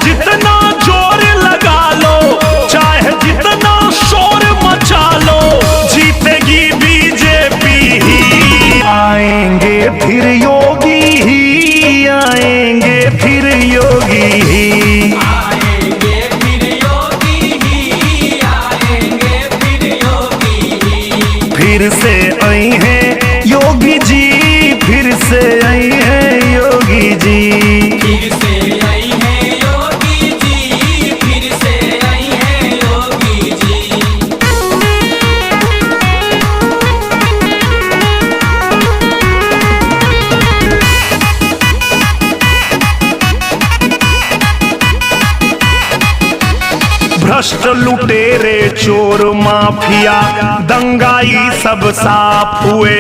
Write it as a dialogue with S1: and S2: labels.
S1: जितना जोर लगा लो, चाहे जितना शोर मचा लो, जीतेगी बीजेपी ही। आएंगे फिर योगी ही, आएंगे फिर योगी ही,
S2: आएंगे फिर योगी ही, आएंगे फिर योगी ही।
S1: फिर से आई हैं योगी जी, फिर से आई हैं योगी जी।
S2: फिर से आई है योगी जी, फिर से आई है योगी जी।
S1: भ्रष्ट लुटेरे चोर माफिया दंगाई सब साफ हुए,